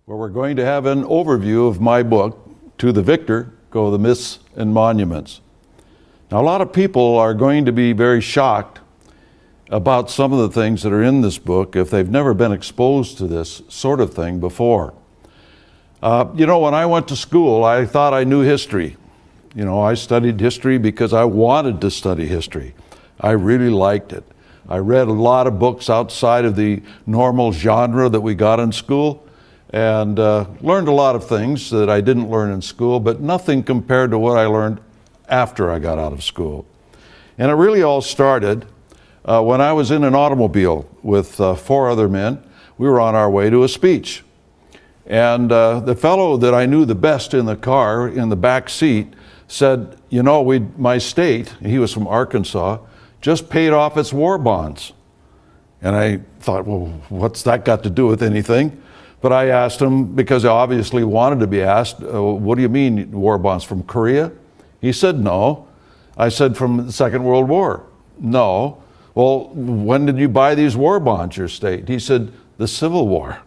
where we're going to have an overview of my book, To the Victor Go the Myths and Monuments. Now, a lot of people are going to be very shocked about some of the things that are in this book if they've never been exposed to this sort of thing before. When I went to school, I thought I knew history. I studied history because I wanted to study history. I really liked it. I read a lot of books outside of the normal genre that we got in school, and learned a lot of things that I didn't learn in school, but nothing compared to what I learned after I got out of school. And it really all started when I was in an automobile with 4 other men. We were on our way to a speech. And the fellow that I knew the best in the car, in the back seat, said, my state, he was from Arkansas, just paid off its war bonds. And I thought, well, what's that got to do with anything? But I asked him, because I obviously wanted to be asked, what do you mean war bonds, from Korea? He said, no. I said, from the Second World War? No. Well, when did you buy these war bonds, your state? He said, the Civil War.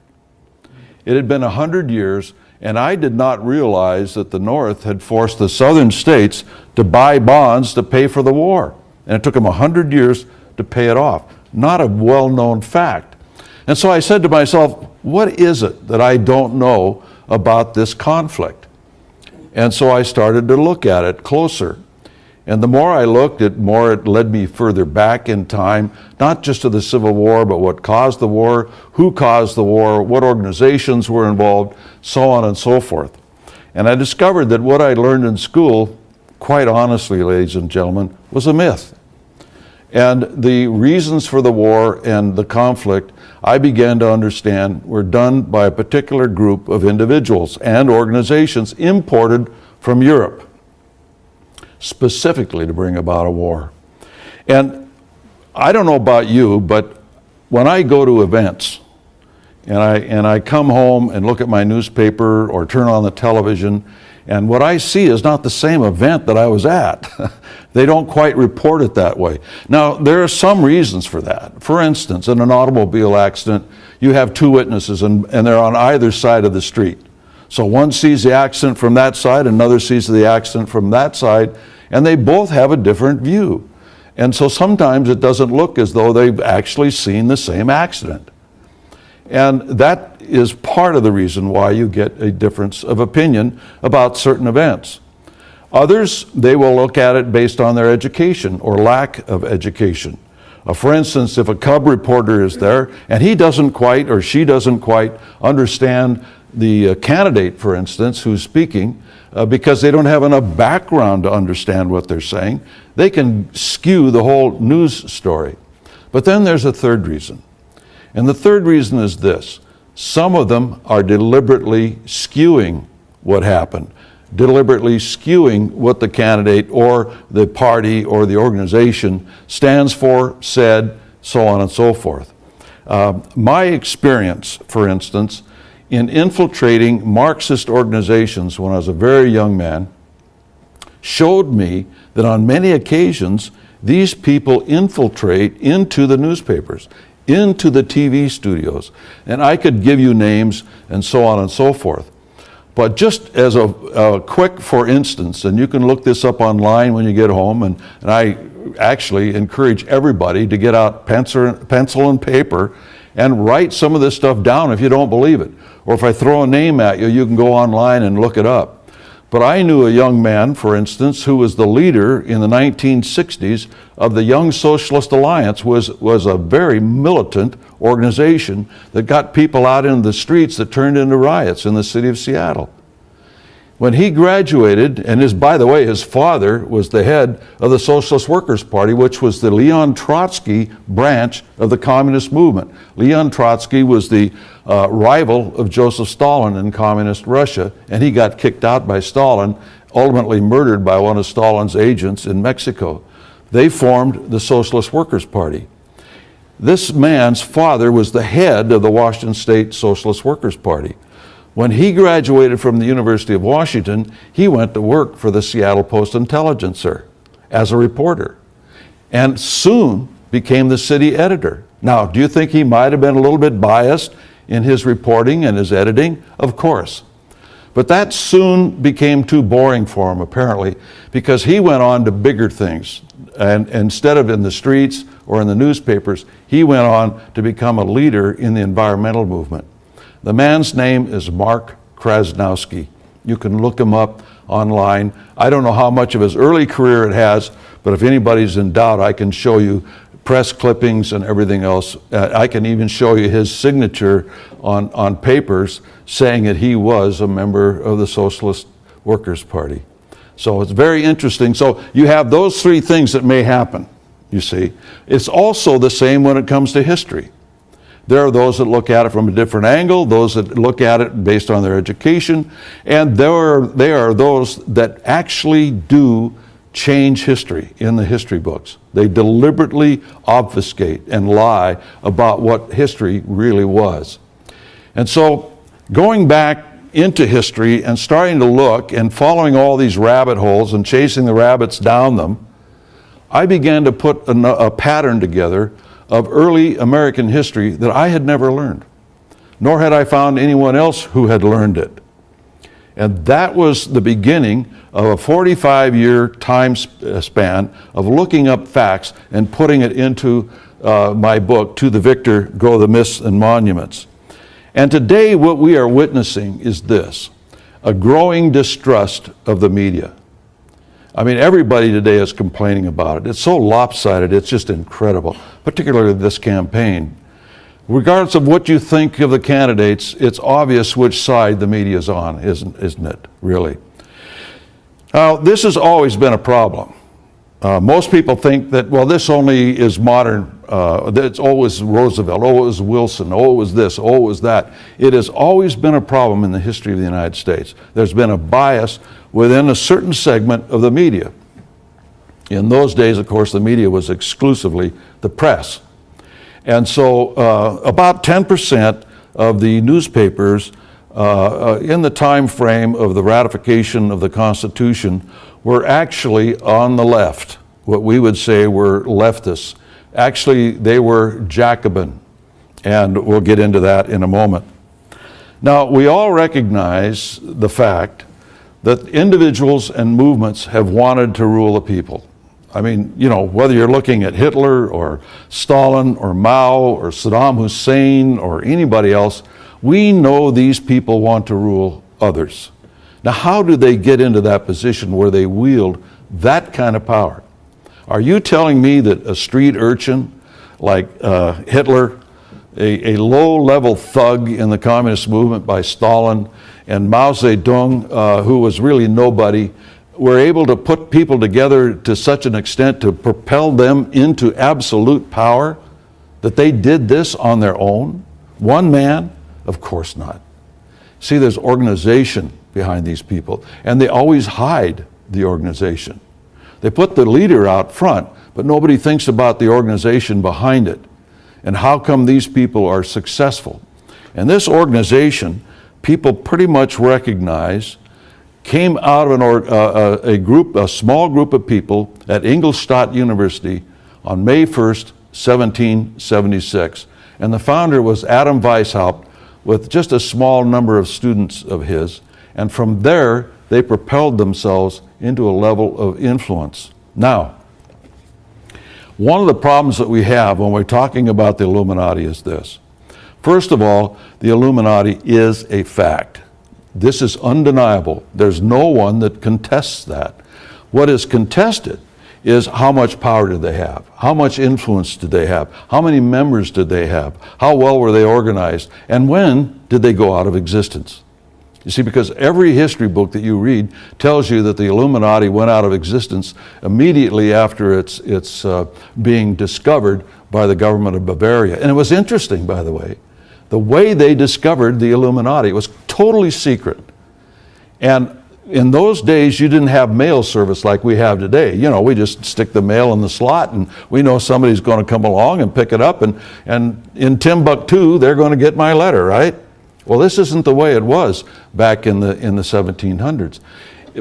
It had been 100 years, and I did not realize that the North had forced the southern states to buy bonds to pay for the war. And it took them 100 years to pay it off. Not a well-known fact. And so I said to myself, what is it that I don't know about this conflict? And so I started to look at it closer. And the more I looked, the more it led me further back in time, not just to the Civil War, but what caused the war, who caused the war, what organizations were involved, so on and so forth. And I discovered that what I learned in school, quite honestly, ladies and gentlemen, was a myth. And the reasons for the war and the conflict, I began to understand, were done by a particular group of individuals and organizations imported from Europe, specifically to bring about a war. And I don't know about you, but when I go to events and I come home and look at my newspaper or turn on the television, and what I see is not the same event that I was at. They don't quite report it that way. Now, there are some reasons for that. For instance, in an automobile accident, you have 2 witnesses and they're on either side of the street. So one sees the accident from that side, another sees the accident from that side, and they both have a different view. And so sometimes it doesn't look as though they've actually seen the same accident. And that is part of the reason why you get a difference of opinion about certain events. Others, they will look at it based on their education or lack of education. For instance, if a cub reporter is there and he doesn't quite or she doesn't quite understand the candidate, for instance, who's speaking, because they don't have enough background to understand what they're saying, they can skew the whole news story. But then there's a third reason. And the third reason is this: some of them are deliberately skewing what happened, deliberately skewing what the candidate or the party or the organization stands for, said, so on and so forth. My experience, for instance, in infiltrating Marxist organizations when I was a very young man, showed me that on many occasions, these people infiltrate into the newspapers, into the TV studios, and I could give you names and so on and so forth. But just as a quick for instance, and you can look this up online when you get home, and I actually encourage everybody to get out pencil and paper and write some of this stuff down if you don't believe it. Or if I throw a name at you, you can go online and look it up. But I knew a young man, for instance, who was the leader in the 1960s of the Young Socialist Alliance, was a very militant organization that got people out into the streets that turned into riots in the city of Seattle. When he graduated, and by the way, his father was the head of the Socialist Workers' Party, which was the Leon Trotsky branch of the communist movement. Leon Trotsky was the rival of Joseph Stalin in communist Russia, and he got kicked out by Stalin, ultimately murdered by one of Stalin's agents in Mexico. They formed the Socialist Workers' Party. This man's father was the head of the Washington State Socialist Workers' Party. When he graduated from the University of Washington, he went to work for the Seattle Post-Intelligencer as a reporter, and soon became the city editor. Now, do you think he might have been a little bit biased in his reporting and his editing? Of course. But that soon became too boring for him, apparently, because he went on to bigger things. And instead of in the streets or in the newspapers, he went on to become a leader in the environmental movement. The man's name is Mark Krasnowski. You can look him up online. I don't know how much of his early career it has, but if anybody's in doubt, I can show you press clippings and everything else. I can even show you his signature on papers saying that he was a member of the Socialist Workers' Party. So it's very interesting. So you have those three things that may happen, you see. It's also the same when it comes to history. There are those that look at it from a different angle, those that look at it based on their education, and there are those that actually do change history in the history books. They deliberately obfuscate and lie about what history really was. And so going back into history and starting to look and following all these rabbit holes and chasing the rabbits down them, I began to put a pattern together of early American history that I had never learned, nor had I found anyone else who had learned it. And that was the beginning of a 45-year time span of looking up facts and putting it into my book, To the Victor Go the Myths and Monuments. And today what we are witnessing is this, a growing distrust of the media. I mean, everybody today is complaining about it. It's so lopsided, it's just incredible, particularly this campaign. Regardless of what you think of the candidates, it's obvious which side the media is on, isn't it, really? Now, this has always been a problem. Most people think that, well, this only is modern, it's always Roosevelt, oh, it was Wilson, oh, it was this, oh, it was that. It has always been a problem in the history of the United States. There's been a bias within a certain segment of the media. In those days, of course, the media was exclusively the press. And so about 10% of the newspapers in the time frame of the ratification of the Constitution were actually on the left, what we would say were leftists. Actually, they were Jacobin, and we'll get into that in a moment. Now, we all recognize the fact that individuals and movements have wanted to rule the people. I mean, you know, whether you're looking at Hitler or Stalin or Mao or Saddam Hussein or anybody else, we know these people want to rule others. Now, how do they get into that position where they wield that kind of power? Are you telling me that a street urchin like Hitler, a low-level thug in the communist movement by Stalin, and Mao Zedong, who was really nobody, were able to put people together to such an extent to propel them into absolute power, that they did this on their own? One man? Of course not. See, there's organization behind these people, and they always hide the organization. They put the leader out front, but nobody thinks about the organization behind it. And how come these people are successful? And this organization, people pretty much recognize, came out of a small group of people at Ingolstadt University on May 1st, 1776. And the founder was Adam Weishaupt with just a small number of students of his. And from there, they propelled themselves into a level of influence. Now, one of the problems that we have when we're talking about the Illuminati is this. First of all, the Illuminati is a fact. This is undeniable. There's no one that contests that. What is contested is how much power did they have? How much influence did they have? How many members did they have? How well were they organized? And when did they go out of existence? You see, because every history book that you read tells you that the Illuminati went out of existence immediately after its being discovered by the government of Bavaria. And it was interesting, by the way they discovered the Illuminati. It was totally secret. And in those days, you didn't have mail service like we have today. You know, we just stick the mail in the slot and we know somebody's going to come along and pick it up, and in Timbuktu, they're going to get my letter, right? Well, this isn't the way it was back in the 1700s.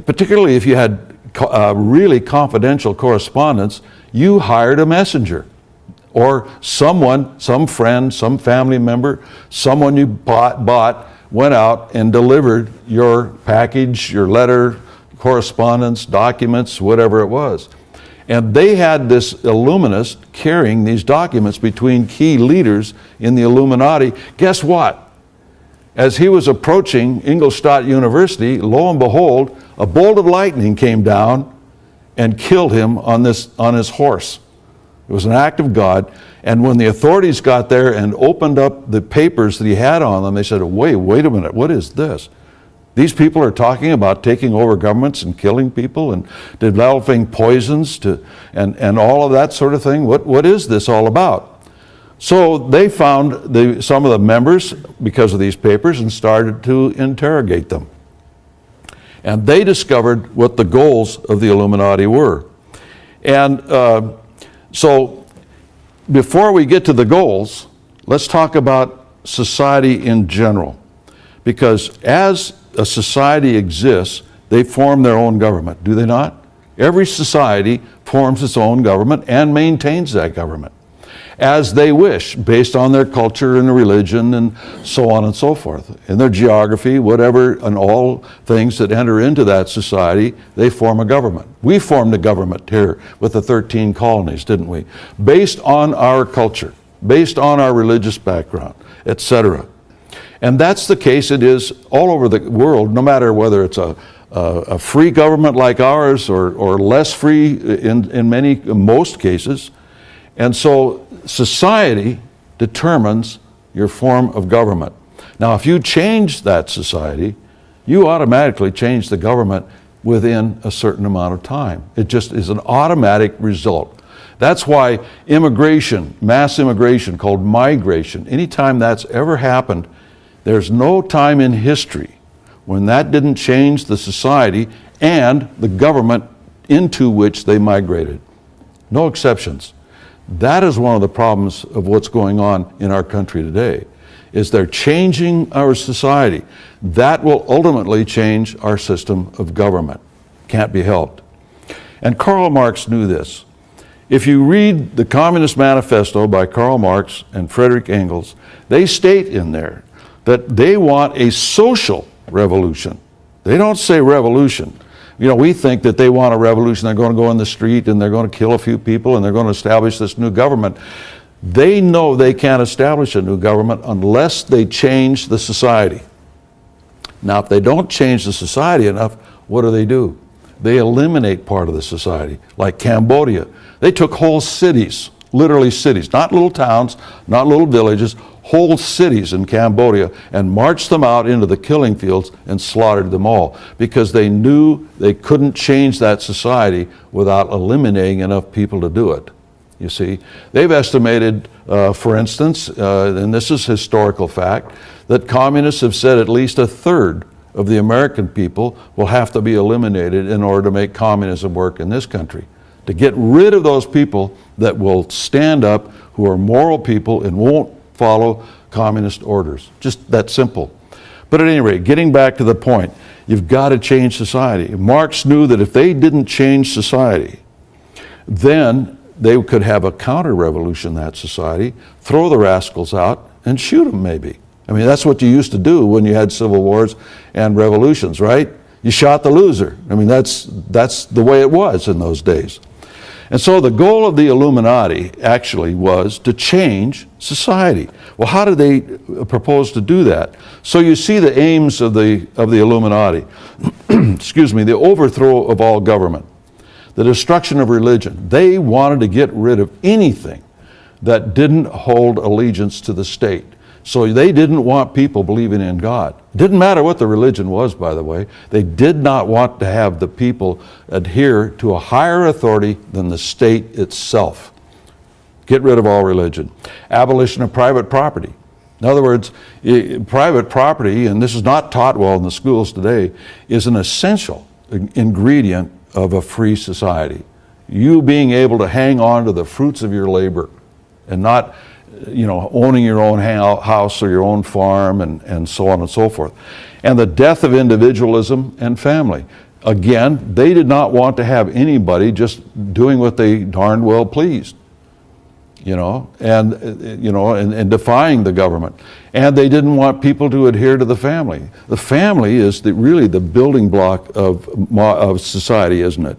Particularly if you had really confidential correspondence, you hired a messenger. Or someone, some friend, some family member, someone you bought went out and delivered your package, your letter, correspondence, documents, whatever it was. And they had this Illuminist carrying these documents between key leaders in the Illuminati. Guess what? As he was approaching Ingolstadt University, lo and behold, a bolt of lightning came down and killed him on his horse. It was an act of God. And when the authorities got there and opened up the papers that he had on them, they said, wait a minute, what is this? These people are talking about taking over governments and killing people and developing poisons and all of that sort of thing. What is this all about? So they found some of the members because of these papers and started to interrogate them. And they discovered what the goals of the Illuminati were. And so before we get to the goals, let's talk about society in general. Because as a society exists, they form their own government, do they not? Every society forms its own government and maintains that government as they wish, based on their culture and religion and so on and so forth. In their geography, whatever, and all things that enter into that society, they form a government. We formed a government here with the 13 colonies, didn't we? Based on our culture, based on our religious background, etc. And that's the case it is all over the world, no matter whether it's a free government like ours or less free in most cases. And so society determines your form of government. Now, if you change that society, you automatically change the government within a certain amount of time. It just is an automatic result. That's why immigration, mass immigration called migration, anytime that's ever happened, there's no time in history when that didn't change the society and the government into which they migrated. No exceptions. That is one of the problems of what's going on in our country today, is they're changing our society. That will ultimately change our system of government. Can't be helped. And Karl Marx knew this. If you read the Communist Manifesto by Karl Marx and Friedrich Engels, they state in there that they want a social revolution. They don't say revolution. You know, we think that they want a revolution. They're going to go in the street and they're going to kill a few people and they're going to establish this new government. They know they can't establish a new government unless they change the society. Now, if they don't change the society enough, what do? They eliminate part of the society, like Cambodia. They took whole cities, literally cities, not little towns, not little villages, whole cities in Cambodia, and marched them out into the killing fields and slaughtered them all because they knew they couldn't change that society without eliminating enough people to do it. You see, they've estimated, for instance, and this is historical fact, that communists have said at least a third of the American people will have to be eliminated in order to make communism work in this country. To get rid of those people that will stand up, who are moral people and won't follow communist orders. Just that simple. But at any rate, getting back to the point, you've got to change society. Marx knew that if they didn't change society, then they could have a counter-revolution in that society, throw the rascals out, and shoot them maybe. I mean, that's what you used to do when you had civil wars and revolutions, right? You shot the loser. I mean, that's the way it was in those days. And so the goal of the Illuminati actually was to change society. Well, how did they propose to do that? So you see the aims of the Illuminati. Excuse me, the overthrow of all government, the destruction of religion. They wanted to get rid of anything that didn't hold allegiance to the state. So they didn't want people believing in God. It didn't matter what the religion was, by the way. They did not want to have the people adhere to a higher authority than the state itself. Get rid of all religion. Abolition of private property. In other words, private property, and this is not taught well in the schools today, is an essential ingredient of a free society. You being able to hang on to the fruits of your labor and not owning your own house or your own farm and so on and so forth. And the death of individualism and family. Again, they did not want to have anybody just doing what they darn well pleased. and defying the government. And they didn't want people to adhere to the family. The family is really the building block of society, isn't it?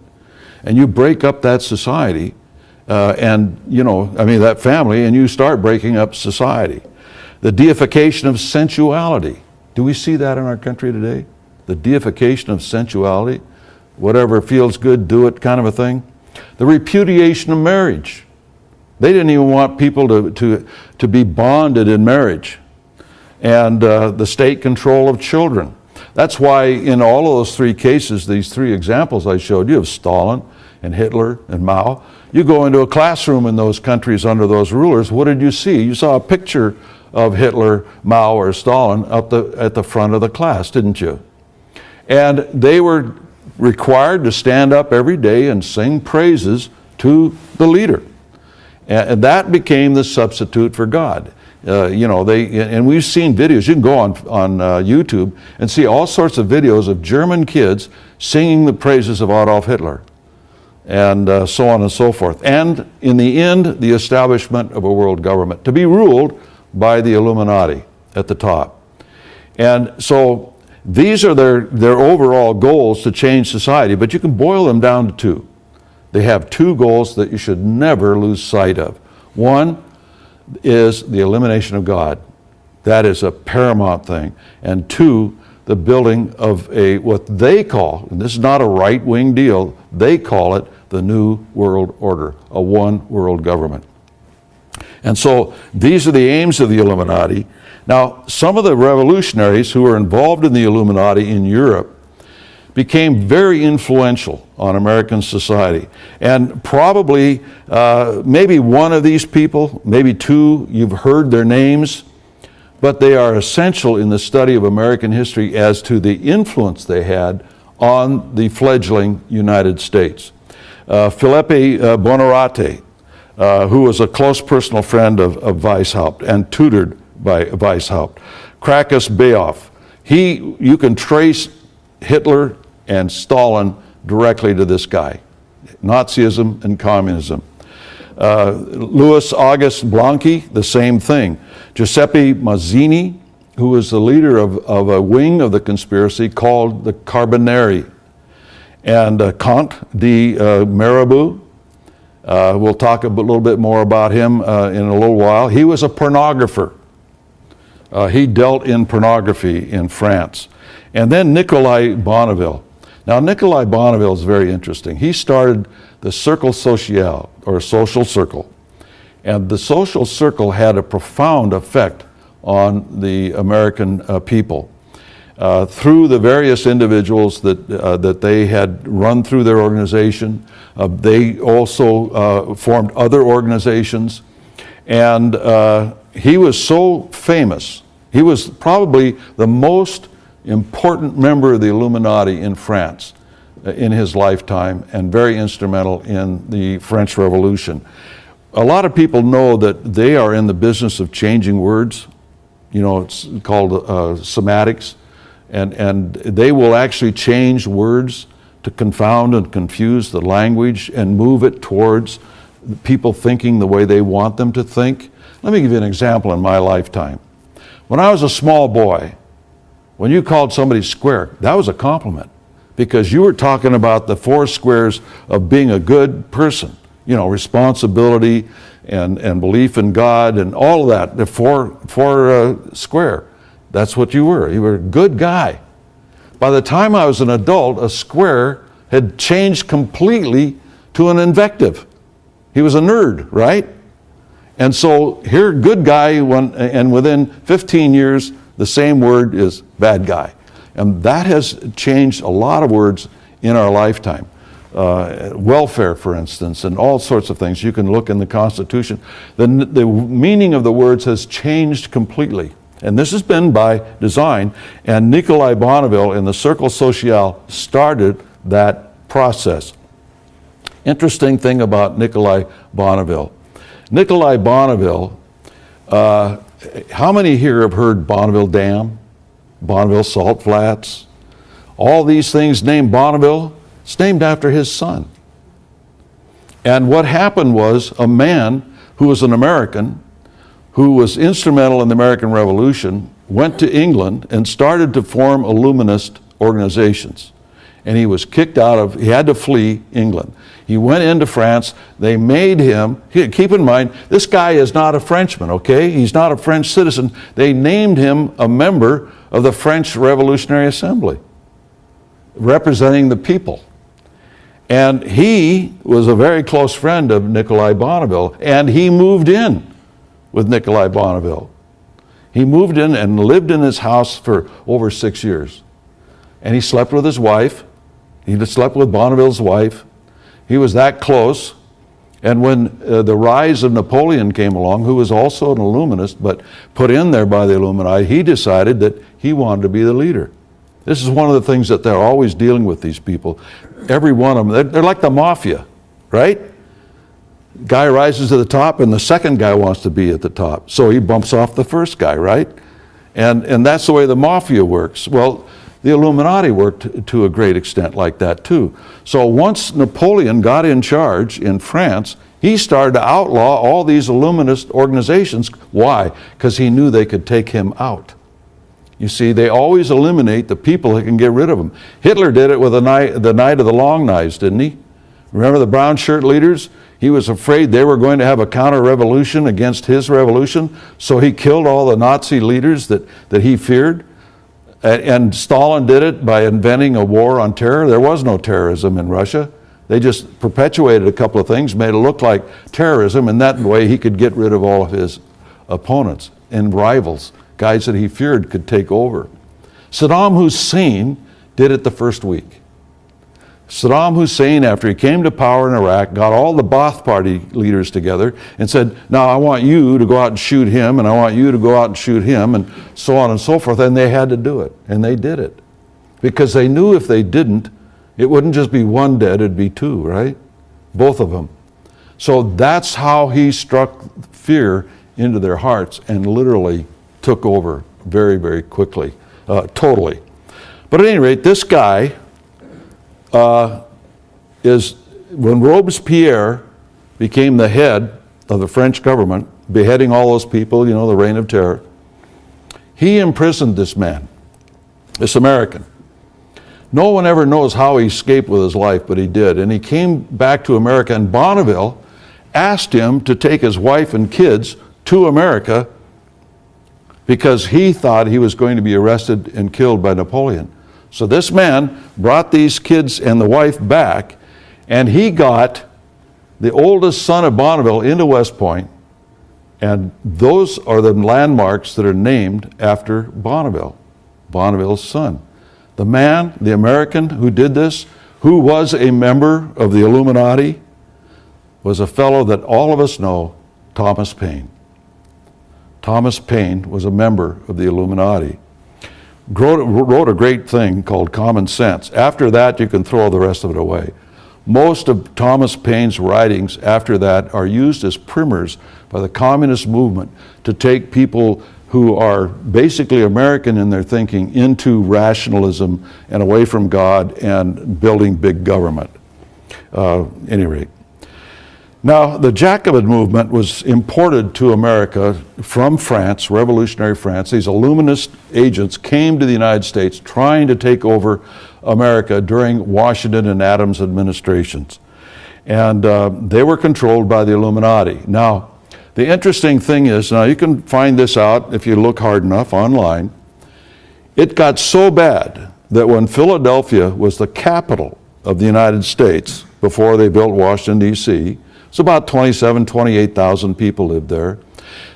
And you break up that society, that family, and you start breaking up society. The deification of sensuality. Do we see that in our country today? The deification of sensuality, whatever feels good, do it kind of a thing. The repudiation of marriage. They didn't even want people to be bonded in marriage. And the state control of children. That's why in all of those three cases, these three examples I showed you of Stalin and Hitler and Mao, you go into a classroom in those countries under those rulers, what did you see? You saw a picture of Hitler, Mao, or Stalin at the front of the class, didn't you? And they were required to stand up every day and sing praises to the leader. And that became the substitute for God. And we've seen videos. You can go on YouTube and see all sorts of videos of German kids singing the praises of Adolf Hitler, and so on and so forth. And in the end, the establishment of a world government to be ruled by the Illuminati at the top. And so these are their overall goals to change society, but you can boil them down to two. They have two goals that you should never lose sight of. One is the elimination of God. That is a paramount thing. And two, the building of what they call, and this is not a right-wing deal, they call it the New World Order, a one world government. And so these are the aims of the Illuminati. Now, some of the revolutionaries who were involved in the Illuminati in Europe became very influential on American society. And probably, maybe one of these people, maybe two, you've heard their names, but they are essential in the study of American history as to the influence they had on the fledgling United States. Philippe Bonarate, who was a close personal friend of Weishaupt and tutored by Weishaupt. Krakus Beoff. You can trace Hitler and Stalin directly to this guy. Nazism and communism. Louis August Blanqui, the same thing. Giuseppe Mazzini, who was the leader of a wing of the conspiracy called the Carbonari. And Comte de Mirabeau, we'll talk a little bit more about him in a little while. He was a pornographer. He dealt in pornography in France. And then Nicolas Bonneville. Now, Nicolas Bonneville is very interesting. He started the Cercle Social, or Social Circle. And the Social Circle had a profound effect on the American people. Through the various individuals that they had run through their organization. They also formed other organizations. And he was so famous. He was probably the most important member of the Illuminati in France in his lifetime, and very instrumental in the French Revolution. A lot of people know that they are in the business of changing words. It's called semantics. And they will actually change words to confound and confuse the language and move it towards people thinking the way they want them to think. Let me give you an example in my lifetime. When I was a small boy, when you called somebody square, that was a compliment, because you were talking about the four squares of being a good person. Responsibility and belief in God and all of that, the four square. That's what you were. You were a good guy. By the time I was an adult, a square had changed completely to an invective. He was a nerd, right? And so here, good guy, and within 15 years, the same word is bad guy. And that has changed a lot of words in our lifetime. Welfare, for instance, and all sorts of things. You can look in the Constitution. The meaning of the words has changed completely. And this has been by design. And Nicolas Bonneville in the Cercle Social started that process. Interesting thing about Nicolas Bonneville. Nicolas Bonneville, how many here have heard Bonneville Dam, Bonneville Salt Flats? All these things named Bonneville, it's named after his son. And what happened was a man who was an American, who was instrumental in the American Revolution, went to England and started to form Illuminist organizations. And he was kicked out of, he had to flee England. He went into France, they made him, keep in mind, this guy is not a Frenchman, okay? He's not a French citizen. They named him a member of the French Revolutionary Assembly, representing the people. And he was a very close friend of Nikolai Bonneville, and he moved in with Nikolai Bonneville. He moved in and lived in his house for over 6 years. And he slept with his wife. He slept with Bonneville's wife. He was that close. And when the rise of Napoleon came along, who was also an Illuminist, but put in there by the Illuminati, he decided that he wanted to be the leader. This is one of the things that they're always dealing with, these people. Every one of them, they're like the mafia, right? Guy rises to the top and the second guy wants to be at the top. So he bumps off the first guy, right? And that's the way the mafia works. Well, the Illuminati worked to a great extent like that too. So once Napoleon got in charge in France, he started to outlaw all these Illuminist organizations. Why? Because he knew they could take him out. You see, they always eliminate the people that can get rid of them. Hitler did it with the night of the long knives, didn't he? Remember the brown shirt leaders? He was afraid they were going to have a counter-revolution against his revolution, so he killed all the Nazi leaders that he feared. And Stalin did it by inventing a war on terror. There was no terrorism in Russia. They just perpetuated a couple of things, made it look like terrorism, and that way he could get rid of all of his opponents and rivals. Guys that he feared could take over. Saddam Hussein did it the first week. Saddam Hussein, after he came to power in Iraq, got all the Ba'ath Party leaders together and said, now I want you to go out and shoot him, and I want you to go out and shoot him, and so on and so forth. And they had to do it, and they did it. Because they knew if they didn't, it wouldn't just be one dead, it'd be two, right? Both of them. So that's how he struck fear into their hearts and literally took over very, very quickly, totally. But at any rate, this guy when Robespierre became the head of the French government, beheading all those people, you know, the Reign of Terror, he imprisoned this man, this American. No one ever knows how he escaped with his life, but he did. And he came back to America, and Bonneville asked him to take his wife and kids to America because he thought he was going to be arrested and killed by Napoleon. So this man brought these kids and the wife back, and he got the oldest son of Bonneville into West Point, and those are the landmarks that are named after Bonneville, Bonneville's son. The man, the American who did this, who was a member of the Illuminati, was a fellow that all of us know, Thomas Paine. Thomas Paine was a member of the Illuminati. Wrote a great thing called Common Sense. After that, you can throw the rest of it away. Most of Thomas Paine's writings after that are used as primers by the communist movement to take people who are basically American in their thinking into rationalism and away from God and building big government. Any rate. Now, the Jacobin movement was imported to America from France, revolutionary France. These Illuminist agents came to the United States trying to take over America during Washington and Adams administrations. And they were controlled by the Illuminati. Now, the interesting thing is, now you can find this out if you look hard enough online, it got so bad that when Philadelphia was the capital of the United States before they built Washington, D.C., it's about 28,000 people lived there.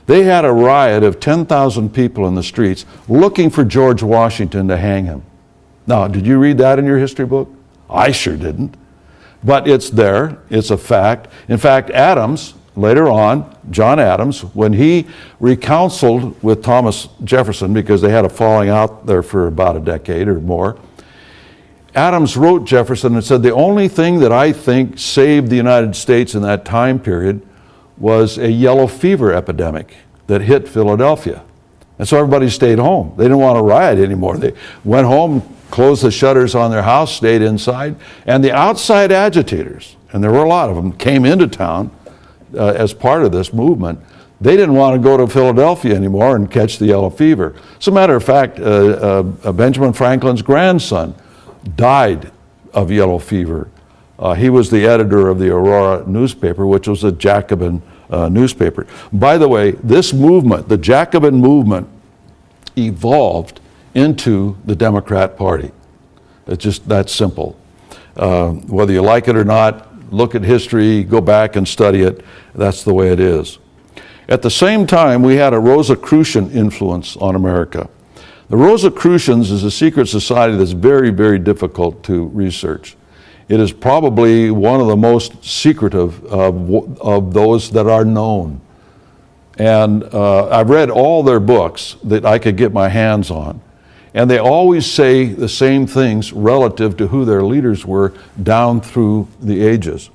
They had a riot of 10,000 people in the streets looking for George Washington to hang him. Now, did you read that in your history book? I sure didn't. But it's there, it's a fact. In fact, Adams, later on, John Adams, when he recounseled with Thomas Jefferson, because they had a falling out there for about a decade or more, Adams wrote Jefferson and said, the only thing that I think saved the United States in that time period was a yellow fever epidemic that hit Philadelphia. And so everybody stayed home. They didn't want to riot anymore. They went home, closed the shutters on their house, stayed inside, and the outside agitators, and there were a lot of them, came into town as part of this movement, they didn't want to go to Philadelphia anymore and catch the yellow fever. As a matter of fact, Benjamin Franklin's grandson died of yellow fever. He was the editor of the Aurora newspaper, which was a Jacobin newspaper. By the way, this movement, the Jacobin movement, evolved into the Democrat Party. It's just that simple. Whether you like it or not, look at history, go back and study it. That's the way it is. At the same time, we had a Rosicrucian influence on America. The Rosicrucians is a secret society that's very, very difficult to research. It is probably one of the most secretive of those that are known. And I've read all their books that I could get my hands on. And they always say the same things relative to who their leaders were down through the ages.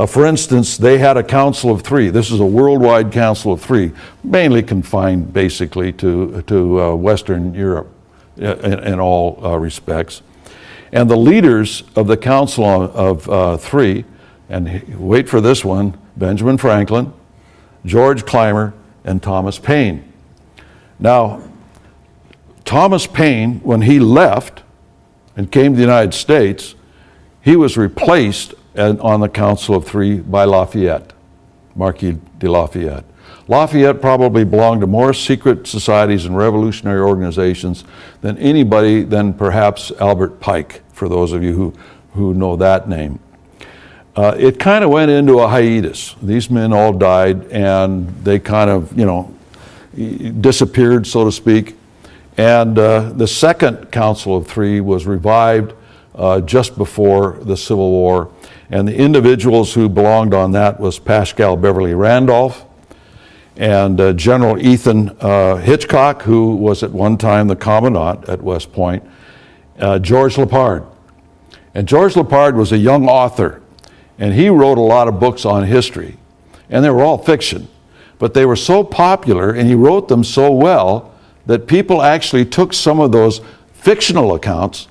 For instance, they had a council of three. This is a worldwide council of three, mainly confined basically to Western Europe in all respects. And the leaders of the council of three, and wait for this one, Benjamin Franklin, George Clymer, and Thomas Paine. Now, Thomas Paine, when he left and came to the United States, he was replaced on the Council of Three by Lafayette, Marquis de Lafayette. Lafayette probably belonged to more secret societies and revolutionary organizations than anybody than perhaps Albert Pike, for those of you who know that name. It kind of went into a hiatus. These men all died and they kind of, disappeared, so to speak. And the second Council of Three was revived just before the Civil War. And the individuals who belonged on that was Paschal Beverly Randolph and General Ethan Hitchcock, who was at one time the commandant at West Point, George Lippard. And George Lippard was a young author, and he wrote a lot of books on history. And they were all fiction, but they were so popular and he wrote them so well that people actually took some of those fictional accounts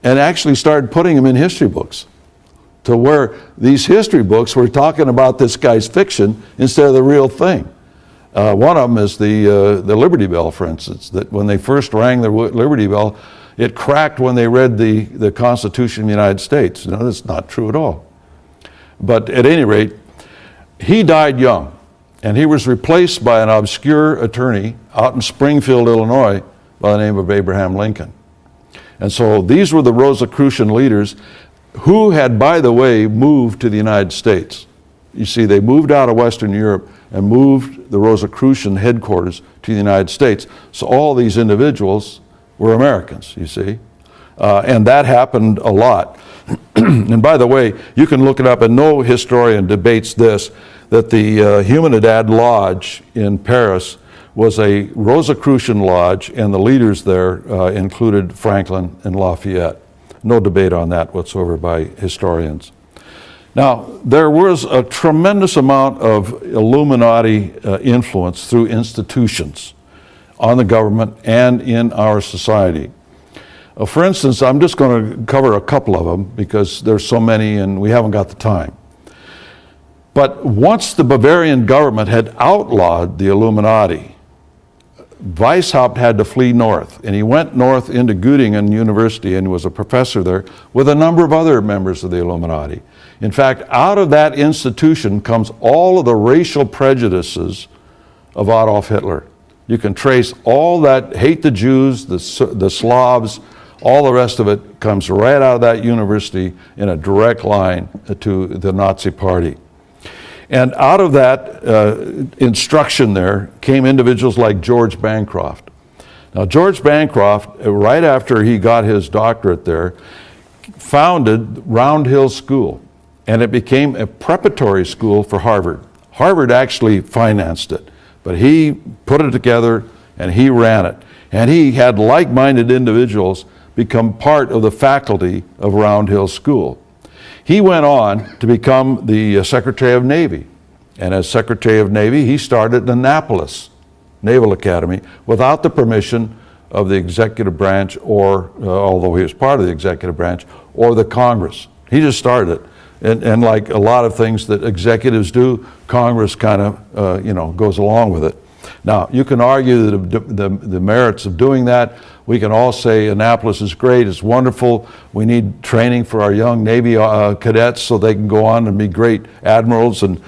and actually started putting them in history books, to where these history books were talking about this guy's fiction instead of the real thing. One of them is the Liberty Bell, for instance, that when they first rang the Liberty Bell, it cracked when they read the Constitution of the United States. No, that's not true at all. But at any rate, he died young, and he was replaced by an obscure attorney out in Springfield, Illinois, by the name of Abraham Lincoln. And so these were the Rosicrucian leaders who had, by the way, moved to the United States. You see, they moved out of Western Europe and moved the Rosicrucian headquarters to the United States. So all these individuals were Americans, you see. And that happened a lot. And by the way, you can look it up, and no historian debates this, that the Humanidad Lodge in Paris was a Rosicrucian lodge, and the leaders there included Franklin and Lafayette. No debate on that whatsoever by historians. Now, there was a tremendous amount of Illuminati influence through institutions on the government and in our society. For instance, I'm just going to cover a couple of them because there's so many and we haven't got the time. But once the Bavarian government had outlawed the Illuminati, Weishaupt had to flee north, and he went north into Göttingen University and was a professor there with a number of other members of the Illuminati. In fact, out of that institution comes all of the racial prejudices of Adolf Hitler. You can trace all that hate the Jews, the Slavs, all the rest of it comes right out of that university in a direct line to the Nazi Party. And out of that instruction there came individuals like George Bancroft. Now, George Bancroft, right after he got his doctorate there, founded Round Hill School, and it became a preparatory school for Harvard. Harvard actually financed it, but he put it together and he ran it. And he had like-minded individuals become part of the faculty of Round Hill School. He went on to become the Secretary of Navy. And as Secretary of Navy, he started Annapolis Naval Academy without the permission of the executive branch, or although he was part of the executive branch, or the Congress. He just started it. And like a lot of things that executives do, Congress kind of, goes along with it. Now, you can argue the merits of doing that. We can all say Annapolis is great, it's wonderful. We need training for our young Navy cadets so they can go on and be great admirals and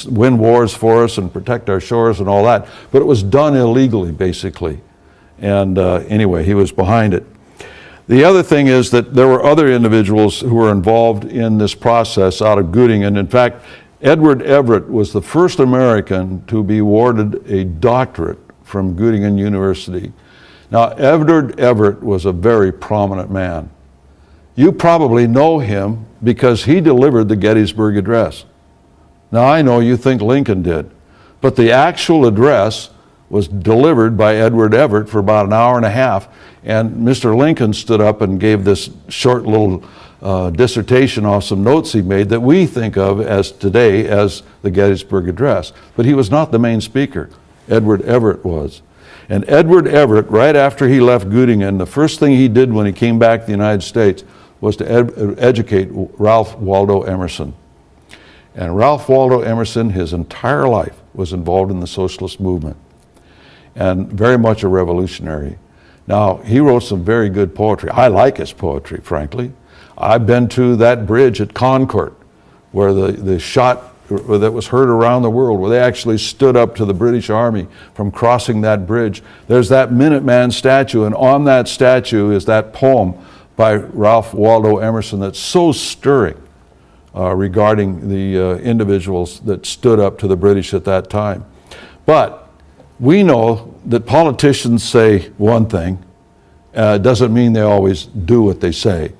win wars for us and protect our shores and all that. But it was done illegally, basically. And anyway, he was behind it. The other thing is that there were other individuals who were involved in this process out of Göttingen. In fact, Edward Everett was the first American to be awarded a doctorate from Göttingen University. Now, Edward Everett was a very prominent man. You probably know him because he delivered the Gettysburg Address. Now, I know you think Lincoln did, but the actual address was delivered by Edward Everett for about an hour and a half, and Mr. Lincoln stood up and gave this short little dissertation off some notes he made that we think of as today as the Gettysburg Address. But he was not the main speaker. Edward Everett was. And Edward Everett, right after he left Göttingen, the first thing he did when he came back to the United States was to educate Ralph Waldo Emerson. And Ralph Waldo Emerson, his entire life, was involved in the socialist movement and very much a revolutionary. Now, he wrote some very good poetry. I like his poetry, frankly. I've been to that bridge at Concord, where the shot that was heard around the world, where they actually stood up to the British Army from crossing that bridge. There's that Minuteman statue, and on that statue is that poem by Ralph Waldo Emerson that's so stirring regarding the individuals that stood up to the British at that time. But we know that politicians say one thing, doesn't mean they always do what they say.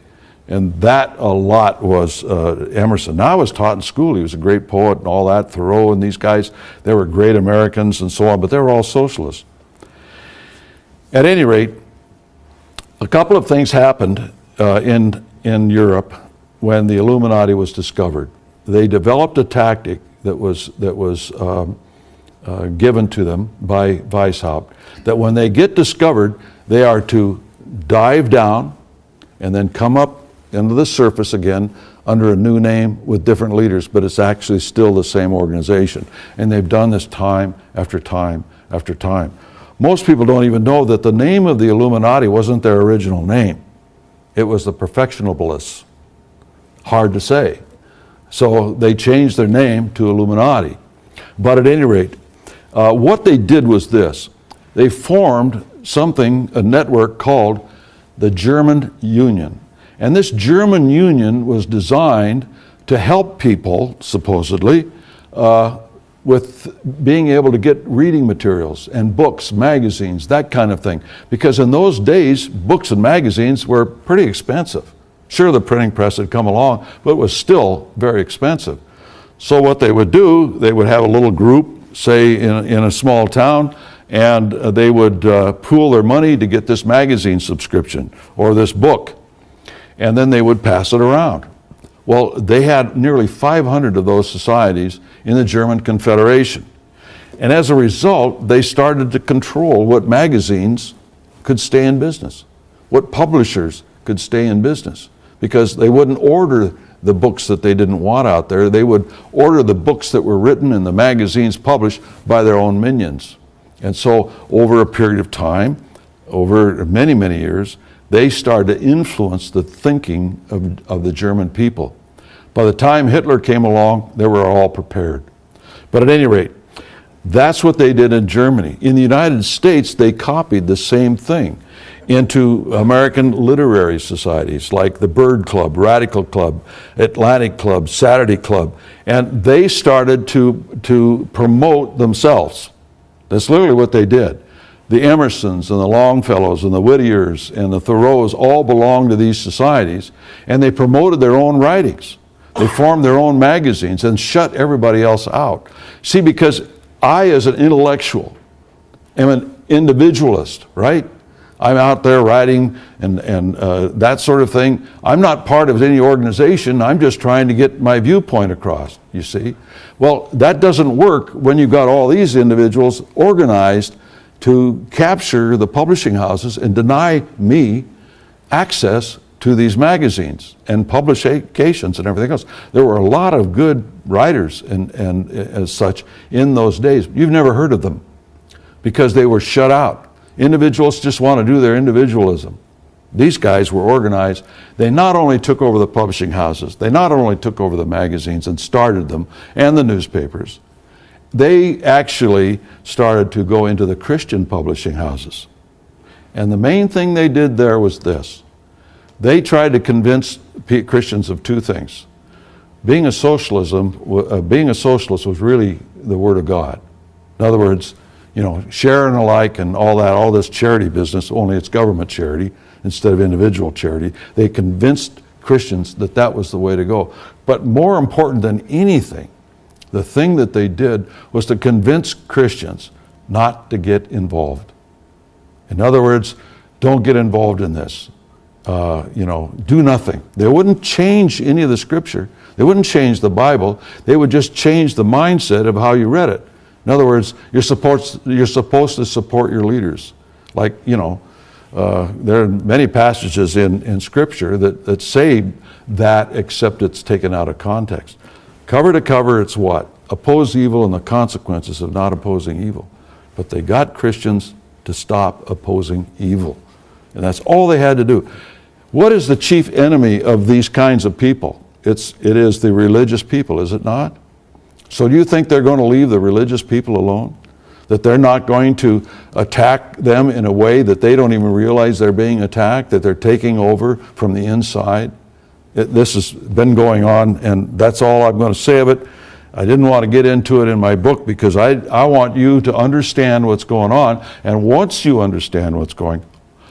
And that a lot was Emerson. Now, I was taught in school, he was a great poet and all that, Thoreau and these guys, they were great Americans and so on, but they were all socialists. At any rate, a couple of things happened in Europe when the Illuminati was discovered. They developed a tactic that was given to them by Weishaupt, that when they get discovered, they are to dive down and then come up into the surface again under a new name with different leaders, but it's actually still the same organization. And they've done this time after time after time. Most people don't even know that the name of the Illuminati wasn't their original name. It was the Perfectionablists. Hard to say. So they changed their name to Illuminati. But at any rate, what they did was this. They formed a network called the German Union. And this German Union was designed to help people, supposedly, with being able to get reading materials and books, magazines, that kind of thing. Because in those days, books and magazines were pretty expensive. Sure, the printing press had come along, but it was still very expensive. So what they would do, they would have a little group, say in a small town, and they would pool their money to get this magazine subscription or this book, and then they would pass it around. Well, they had nearly 500 of those societies in the German Confederation. And as a result, they started to control what magazines could stay in business, what publishers could stay in business, because they wouldn't order the books that they didn't want out there. They would order the books that were written and the magazines published by their own minions. And so over a period of time, over many, many years, they started to influence the thinking of the German people. By the time Hitler came along, they were all prepared. But at any rate, that's what they did in Germany. In the United States, they copied the same thing into American literary societies like the Bird Club, Radical Club, Atlantic Club, Saturday Club, and they started to promote themselves. That's literally what they did. The Emersons and the Longfellows and the Whittiers and the Thoreaus all belonged to these societies, and they promoted their own writings. They formed their own magazines and shut everybody else out. See, because I, as an intellectual, am an individualist, right? I'm out there writing and that sort of thing. I'm not part of any organization. I'm just trying to get my viewpoint across, you see. Well, that doesn't work when you've got all these individuals organized to capture the publishing houses and deny me access to these magazines and publications and everything else. There were a lot of good writers and as such in those days. You've never heard of them because they were shut out. Individuals just want to do their individualism. These guys were organized. They not only took over the publishing houses, they not only took over the magazines and started them and the newspapers, they actually started to go into the Christian publishing houses. And the main thing they did there was this. They tried to convince Christians of two things. Being a socialist was really the Word of God. In other words, sharing alike and all that, all this charity business, only it's government charity instead of individual charity. They convinced Christians that that was the way to go. But more important than anything, the thing that they did was to convince Christians not to get involved. In other words, don't get involved in this. Do nothing. They wouldn't change any of the scripture. They wouldn't change the Bible. They would just change the mindset of how you read it. In other words, you're supposed to support your leaders. Like, there are many passages in Scripture that say that, except it's taken out of context. Cover to cover, it's what? Oppose evil and the consequences of not opposing evil. But they got Christians to stop opposing evil. And that's all they had to do. What is the chief enemy of these kinds of people? It is the religious people, is it not? So do you think they're going to leave the religious people alone? That they're not going to attack them in a way that they don't even realize they're being attacked, that they're taking over from the inside? This has been going on, and that's all I'm going to say of it. I didn't want to get into it in my book because I want you to understand what's going on, and once you understand what's going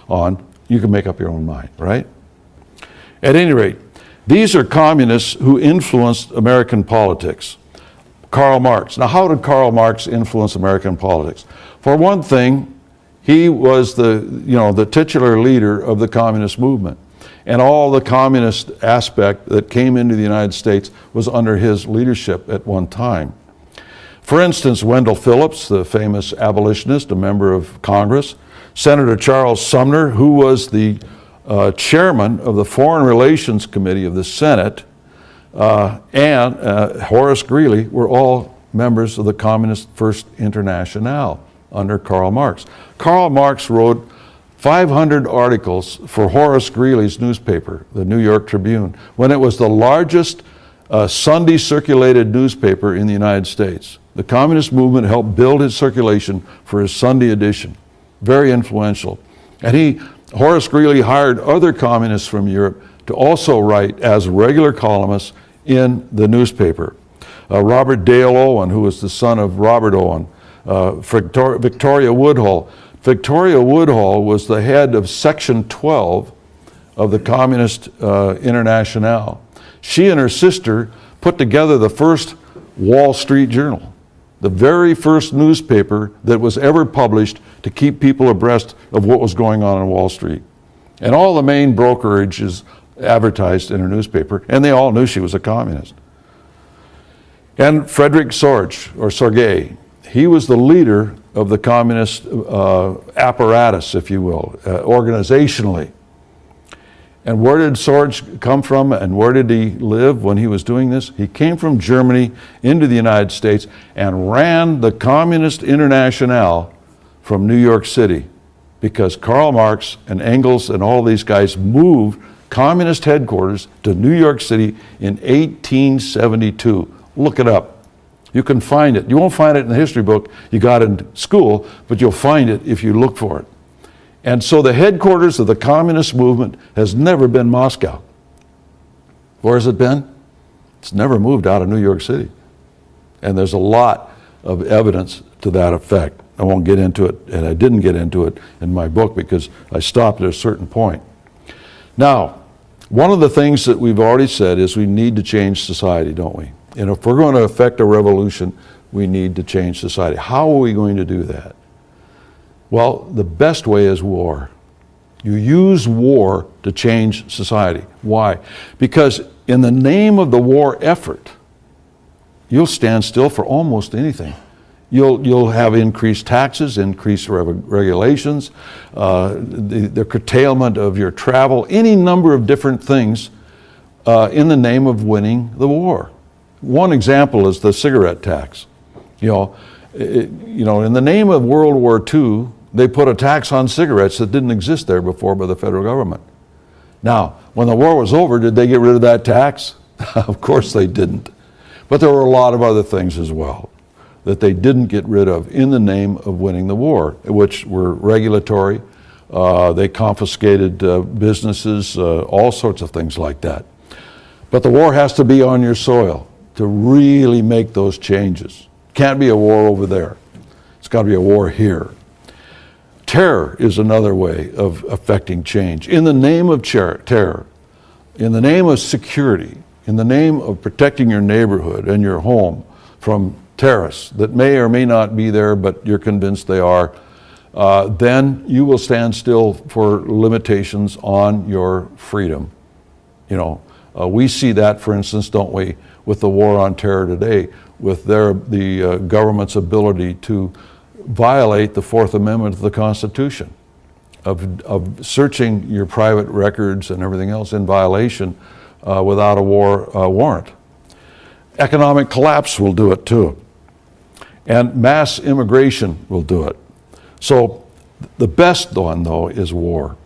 on, you can make up your own mind, right? At any rate, these are communists who influenced American politics. Karl Marx. Now, how did Karl Marx influence American politics? For one thing, he was the titular leader of the communist movement. And all the communist aspect that came into the United States was under his leadership at one time. For instance, Wendell Phillips, the famous abolitionist, a member of Congress, Senator Charles Sumner, who was the chairman of the Foreign Relations Committee of the Senate, and Horace Greeley were all members of the Communist First Internationale under Karl Marx. Karl Marx wrote 500 articles for Horace Greeley's newspaper, the New York Tribune, when it was the largest Sunday circulated newspaper in the United States. The communist movement helped build his circulation for his Sunday edition. Very influential. And Horace Greeley hired other communists from Europe to also write as regular columnists in the newspaper. Robert Dale Owen, who was the son of Robert Owen, Victoria Woodhull. Victoria Woodhull was the head of Section 12 of the Communist Internationale. She and her sister put together the first Wall Street Journal, the very first newspaper that was ever published to keep people abreast of what was going on Wall Street. And all the main brokerages advertised in her newspaper, and they all knew she was a communist. And Frederick Sorge, he was the leader of the communist apparatus, if you will, organizationally. And where did Sorge come from, and where did he live when he was doing this? He came from Germany into the United States and ran the Communist Internationale from New York City, because Karl Marx and Engels and all these guys moved communist headquarters to New York City in 1872. Look it up. You can find it. You won't find it in the history book you got in school, but you'll find it if you look for it. And so the headquarters of the communist movement has never been Moscow. Where has it been? It's never moved out of New York City. And there's a lot of evidence to that effect. I won't get into it, and I didn't get into it in my book because I stopped at a certain point. Now, one of the things that we've already said is we need to change society, don't we? And if we're going to effect a revolution, we need to change society. How are we going to do that? Well, the best way is war. You use war to change society. Why? Because in the name of the war effort, you'll stand still for almost anything. You'll have increased taxes, increased regulations, the curtailment of your travel, any number of different things in the name of winning the war. One example is the cigarette tax. In the name of World War II, they put a tax on cigarettes that didn't exist there before by the federal government. Now, when the war was over, did they get rid of that tax? Of course they didn't. But there were a lot of other things as well that they didn't get rid of in the name of winning the war, which were regulatory. They confiscated businesses, all sorts of things like that. But the war has to be on your soil to really make those changes. Can't be a war over there. It's got to be a war here. Terror is another way of affecting change. In the name of terror, in the name of security, in the name of protecting your neighborhood and your home from terrorists that may or may not be there, but you're convinced they are, then you will stand still for limitations on your freedom. We see that, for instance, don't we, with the war on terror today, with the government's ability to violate the Fourth Amendment of the Constitution, of searching your private records and everything else in violation without a war warrant. Economic collapse will do it too. And mass immigration will do it. So the best one, though, is war.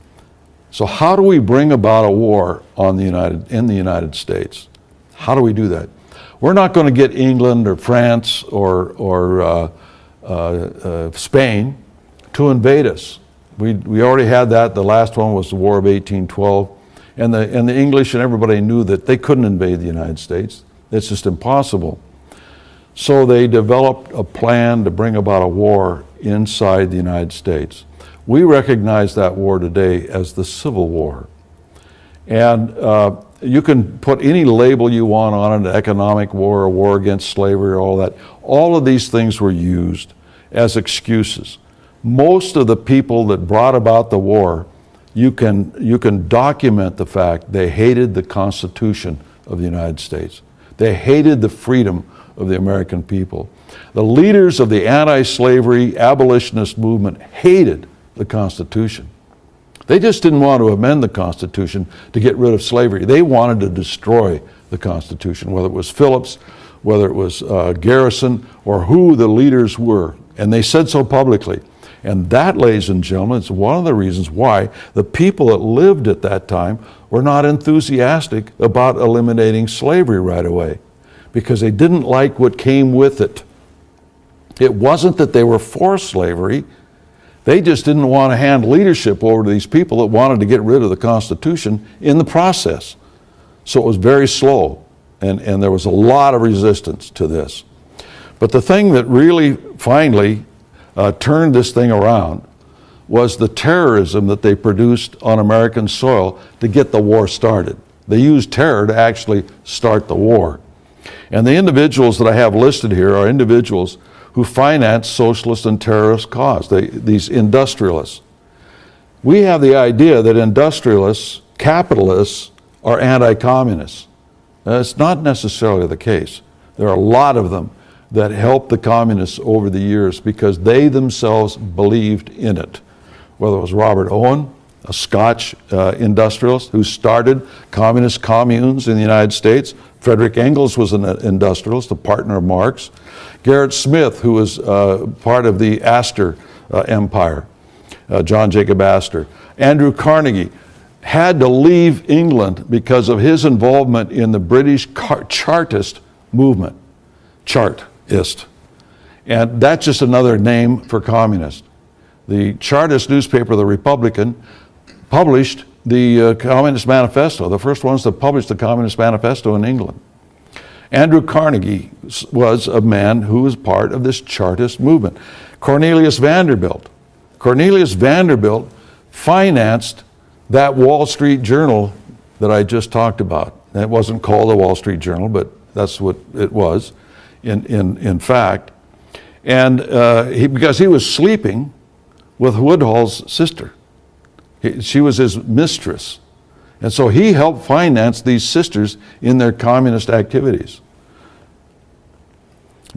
So how do we bring about a war in the United States? How do we do that? We're not going to get England or France or Spain to invade us. We already had that. The last one was the War of 1812. And the English and everybody knew that they couldn't invade the United States. It's just impossible. So they developed a plan to bring about a war inside the United States. We recognize that war today as the Civil War. And you can put any label you want on it, economic war, a war against slavery, all that. All of these things were used as excuses. Most of the people that brought about the war, you can document the fact they hated the Constitution of the United States. They hated the freedom of the American people. The leaders of the anti-slavery abolitionist movement hated the Constitution. They just didn't want to amend the Constitution to get rid of slavery. They wanted to destroy the Constitution, whether it was Phillips, whether it was Garrison, or who the leaders were. And they said so publicly. And that, ladies and gentlemen, is one of the reasons why the people that lived at that time were not enthusiastic about eliminating slavery right away, because they didn't like what came with it. It wasn't that they were for slavery. They just didn't want to hand leadership over to these people that wanted to get rid of the Constitution in the process. So it was very slow, and there was a lot of resistance to this. But the thing that really finally turned this thing around was the terrorism that they produced on American soil to get the war started. They used terror to actually start the war. And the individuals that I have listed here are individuals who finance socialist and terrorist cause, these industrialists. We have the idea that industrialists, capitalists, are anti-communists. That's not necessarily the case. There are a lot of them that helped the communists over the years because they themselves believed in it. Whether it was Robert Owen, a Scotch industrialist who started communist communes in the United States. Frederick Engels was an industrialist, a partner of Marx. Gerrit Smith, who was part of the Astor Empire, John Jacob Astor. Andrew Carnegie had to leave England because of his involvement in the British Chartist movement. Chartist. And that's just another name for communist. The Chartist newspaper, The Republican, published the Communist Manifesto, the first ones to publish the Communist Manifesto in England. Andrew Carnegie was a man who was part of this Chartist movement. Cornelius Vanderbilt. Cornelius Vanderbilt financed that Wall Street Journal that I just talked about. It wasn't called the Wall Street Journal, but that's what it was in fact. And because he was sleeping with Woodhull's sister. She was his mistress. And so he helped finance these sisters in their communist activities.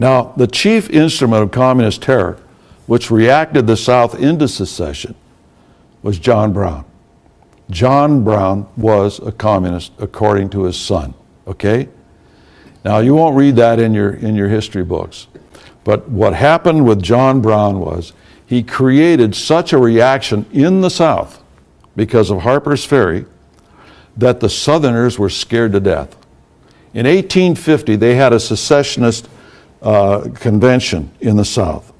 Now, the chief instrument of communist terror, which reacted the South into secession, was John Brown. John Brown was a communist according to his son, okay? Now, you won't read that in your history books, but what happened with John Brown was he created such a reaction in the South because of Harper's Ferry that the Southerners were scared to death. In 1850, they had a secessionist convention in the South,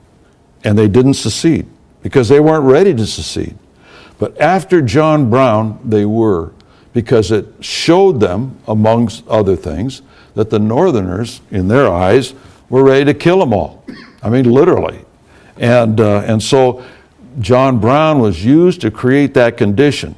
and they didn't secede because they weren't ready to secede. But after John Brown, they were, because it showed them, amongst other things, that the Northerners, in their eyes, were ready to kill them all. I mean, literally. And so John Brown was used to create that condition.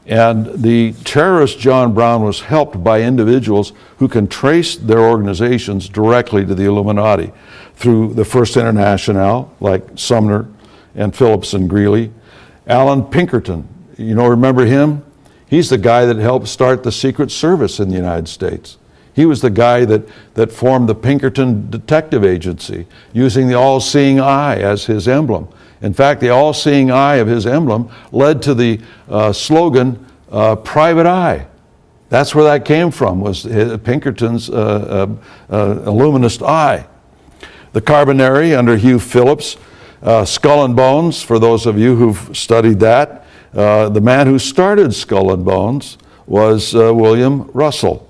And the terrorist John Brown was helped by individuals who can trace their organizations directly to the Illuminati through the First Internationale, like Sumner and Phillips and Greeley. Alan Pinkerton, remember him? He's the guy that helped start the Secret Service in the United States. He was the guy that formed the Pinkerton Detective Agency, using the all-seeing eye as his emblem. In fact, the all-seeing eye of his emblem led to the slogan, Private Eye. That's where that came from, was Pinkerton's illuminist eye. The Carbonari under Hugh Phillips, Skull and Bones, for those of you who've studied that. The man who started Skull and Bones was William Russell.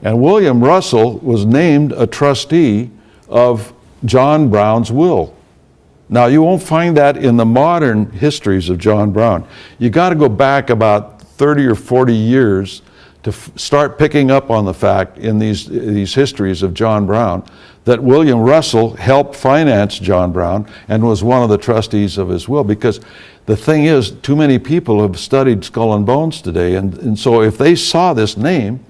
And William Russell was named a trustee of John Brown's will. Now, you won't find that in the modern histories of John Brown. You got to go back about 30 or 40 years to start picking up on the fact in these histories of John Brown that William Russell helped finance John Brown and was one of the trustees of his will. Because the thing is, too many people have studied Skull and Bones today, and so if they saw this name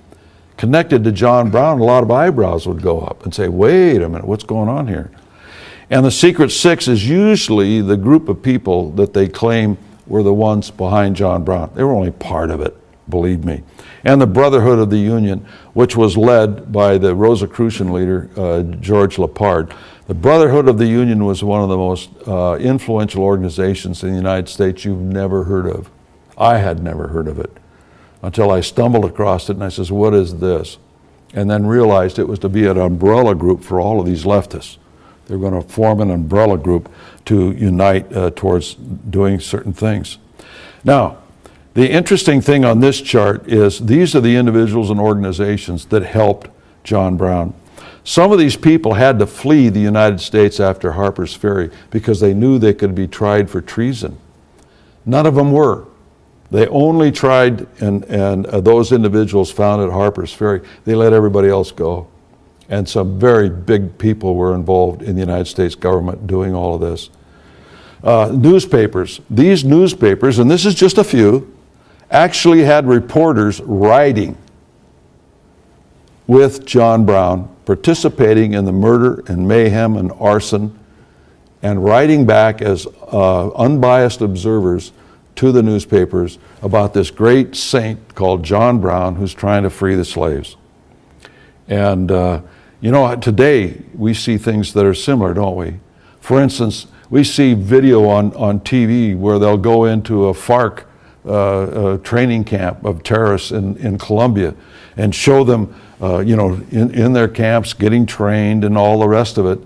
connected to John Brown, a lot of eyebrows would go up and say, wait a minute, what's going on here? And the Secret Six is usually the group of people that they claim were the ones behind John Brown. They were only part of it, believe me. And the Brotherhood of the Union, which was led by the Rosicrucian leader, George Lepard. The Brotherhood of the Union was one of the most influential organizations in the United States you've never heard of. I had never heard of it until I stumbled across it and I says, what is this? And then realized it was to be an umbrella group for all of these leftists. They're going to form an umbrella group to unite towards doing certain things. Now, the interesting thing on this chart is these are the individuals and organizations that helped John Brown. Some of these people had to flee the United States after Harper's Ferry because they knew they could be tried for treason. None of them were. They only tried, and those individuals found at Harper's Ferry, they let everybody else go. And some very big people were involved in the United States government doing all of this. Newspapers. These newspapers, and this is just a few, actually had reporters writing with John Brown, participating in the murder and mayhem and arson, and writing back as unbiased observers to the newspapers about this great saint called John Brown who's trying to free the slaves. And today we see things that are similar, don't we? For instance, we see video on TV where they'll go into a FARC training camp of terrorists in Colombia and show them, in their camps getting trained and all the rest of it.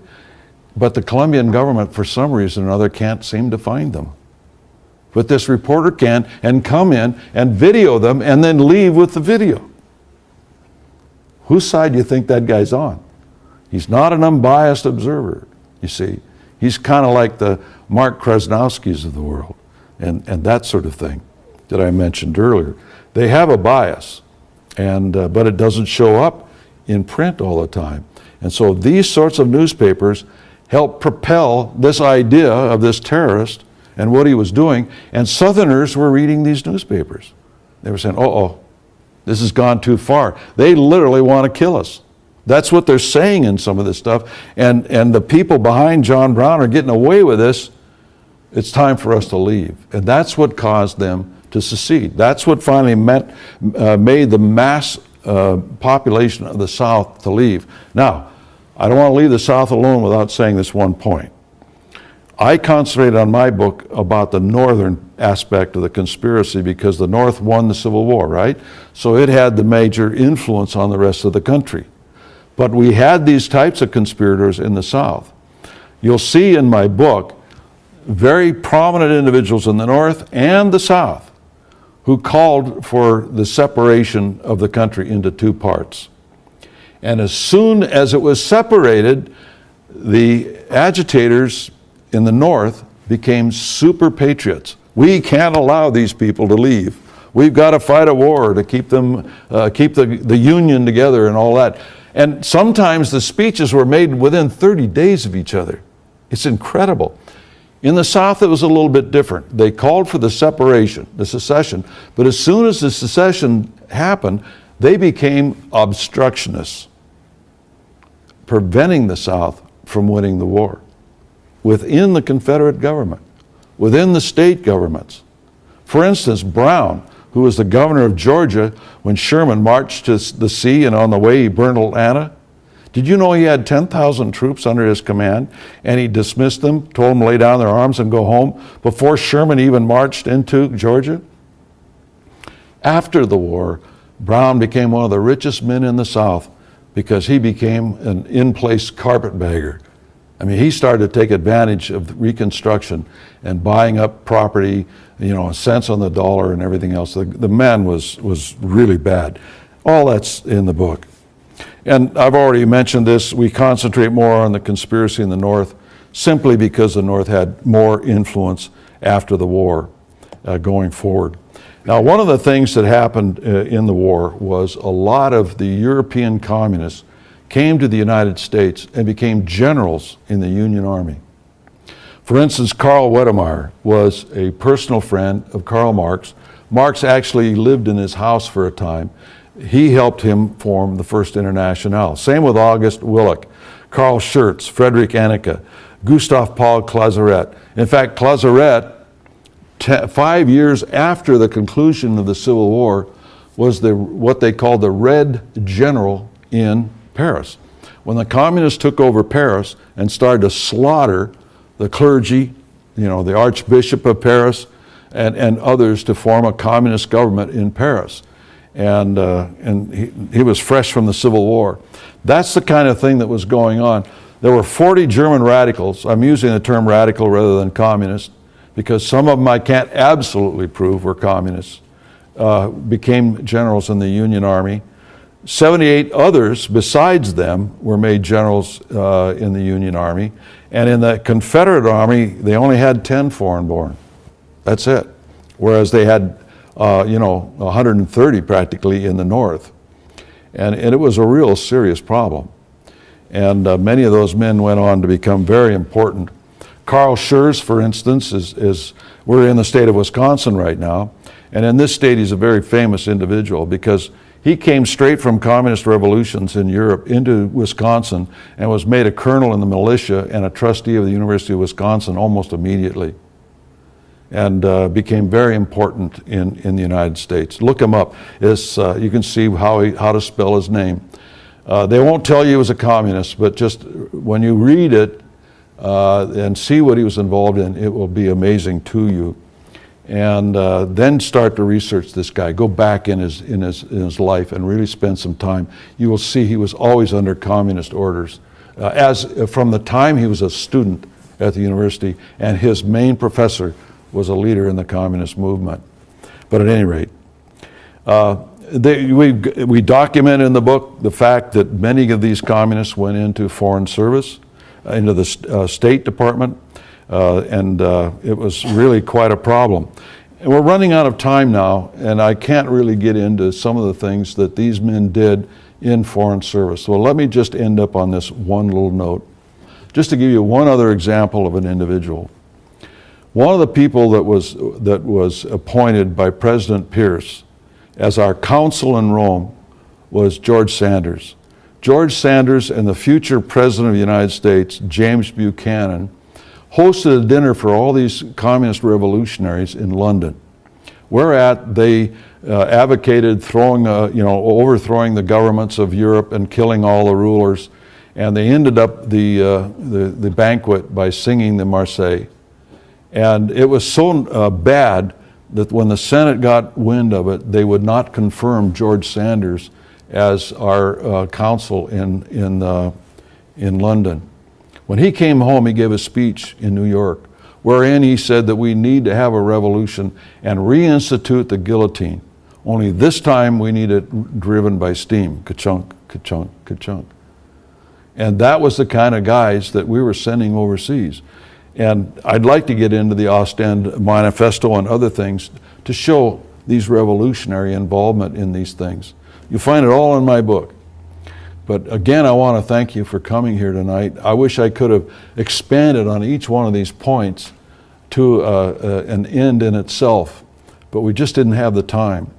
But the Colombian government, for some reason or another, can't seem to find them. But this reporter can, and come in and video them and then leave with the video. Whose side do you think that guy's on? He's not an unbiased observer, you see. He's kind of like the Mark Krasnowskis of the world and that sort of thing that I mentioned earlier. They have a bias, but it doesn't show up in print all the time. And so these sorts of newspapers help propel this idea of this terrorist and what he was doing, and Southerners were reading these newspapers. They were saying, this has gone too far. They literally want to kill us. That's what they're saying in some of this stuff, and the people behind John Brown are getting away with this. It's time for us to leave. And that's what caused them to secede. That's what finally made the mass population of the South to leave. Now, I don't want to leave the South alone without saying this one point. I concentrated on my book about the northern aspect of the conspiracy because the North won the Civil War, right? So it had the major influence on the rest of the country. But we had these types of conspirators in the South. You'll see in my book very prominent individuals in the North and the South who called for the separation of the country into two parts. And as soon as it was separated, the agitators in the North became super patriots. We can't allow these people to leave. We've got to fight a war to keep them, keep the Union together and all that. And sometimes the speeches were made within 30 days of each other. It's incredible. In the South, it was a little bit different. They called for the separation, the secession, but as soon as the secession happened, they became obstructionists, preventing the South from winning the war within the Confederate government, within the state governments. For instance, Brown, who was the governor of Georgia when Sherman marched to the sea and on the way he burned Atlanta. Did you know he had 10,000 troops under his command and he dismissed them, told them to lay down their arms and go home before Sherman even marched into Georgia? After the war, Brown became one of the richest men in the South because he became an in-place carpetbagger. I mean, he started to take advantage of Reconstruction and buying up property, you know, cents on the dollar and everything else. The man was really bad. All that's in the book. And I've already mentioned this, we concentrate more on the conspiracy in the North simply because the North had more influence after the war going forward. Now, one of the things that happened in the war was a lot of the European communists came to the United States and became generals in the Union Army. For instance, Karl Wedemeyer was a personal friend of Karl Marx. Marx actually lived in his house for a time. He helped him form the First Internationale. Same with August Willich, Karl Schurz, Friedrich Anneke, Gustav Paul Clausewitz. In fact, Clausewitz, 5 years after the conclusion of the Civil War, was what they called the Red General in Paris. When the communists took over Paris and started to slaughter the clergy, you know, the Archbishop of Paris and others to form a communist government in Paris. And he was fresh from the Civil War. That's the kind of thing that was going on. There were 40 German radicals. I'm using the term radical rather than communist because some of them I can't absolutely prove were communists, became generals in the Union Army. 78 others besides them were made generals in the Union Army. And in the Confederate Army, they only had 10 foreign-born. That's it. Whereas they had 130 practically in the North. And it was a real serious problem. And many of those men went on to become very important. Karl Schurz, for instance, we're in the state of Wisconsin right now. And in this state, he's a very famous individual because he came straight from communist revolutions in Europe into Wisconsin and was made a colonel in the militia and a trustee of the University of Wisconsin almost immediately. And became very important in the United States. Look him up. You can see how to spell his name. They won't tell you he was a communist, but just when you read it and see what he was involved in, it will be amazing to you. And then start to research this guy. Go back in his life and really spend some time. You will see he was always under communist orders, from the time he was a student at the university, and his main professor was a leader in the communist movement. But at any rate, we document in the book the fact that many of these communists went into foreign service, into the State Department, and it was really quite a problem. And we're running out of time now, and I can't really get into some of the things that these men did in foreign service. So let me just end up on this one little note, just to give you one other example of an individual. One of the people that was appointed by President Pierce as our consul in Rome was George Sanders. George Sanders and the future President of the United States, James Buchanan, hosted a dinner for all these communist revolutionaries in London, whereat they advocated overthrowing the governments of Europe and killing all the rulers. And they ended up the banquet by singing the Marseillaise. And it was so bad that when the Senate got wind of it, they would not confirm George Sanders as our consul in London. When he came home, he gave a speech in New York, wherein he said that we need to have a revolution and reinstitute the guillotine. Only this time we need it driven by steam. Ka-chunk, ka-chunk, ka-chunk. And that was the kind of guys that we were sending overseas. And I'd like to get into the Ostend Manifesto and other things to show these revolutionary involvement in these things. You'll find it all in my book. But again, I want to thank you for coming here tonight. I wish I could have expanded on each one of these points to an end in itself, but we just didn't have the time.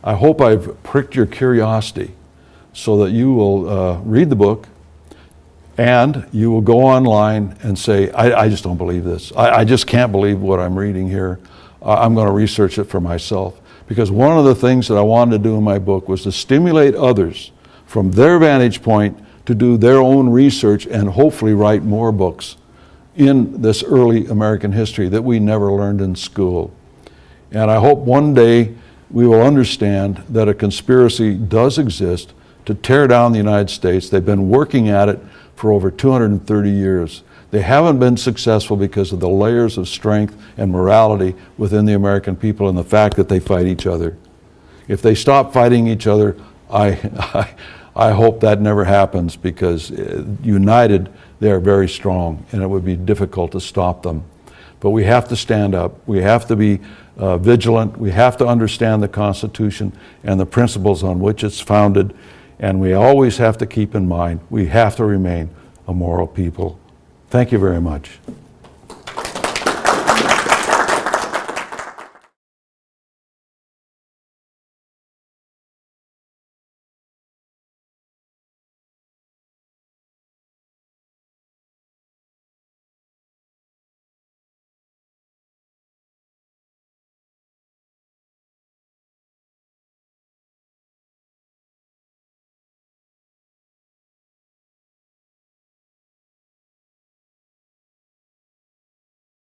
I hope I've pricked your curiosity so that you will read the book and you will go online and say, I just don't believe this. I just can't believe what I'm reading here. I'm going to research it for myself. Because one of the things that I wanted to do in my book was to stimulate others from their vantage point to do their own research and hopefully write more books in this early American history that we never learned in school. And I hope one day we will understand that a conspiracy does exist to tear down the United States. They've been working at it for over 230 years. They haven't been successful because of the layers of strength and morality within the American people and the fact that they fight each other. If they stop fighting each other, I hope that never happens, because united they are very strong and it would be difficult to stop them. But we have to stand up. We have to be vigilant. We have to understand the Constitution and the principles on which it's founded. And we always have to keep in mind, we have to remain a moral people. Thank you very much.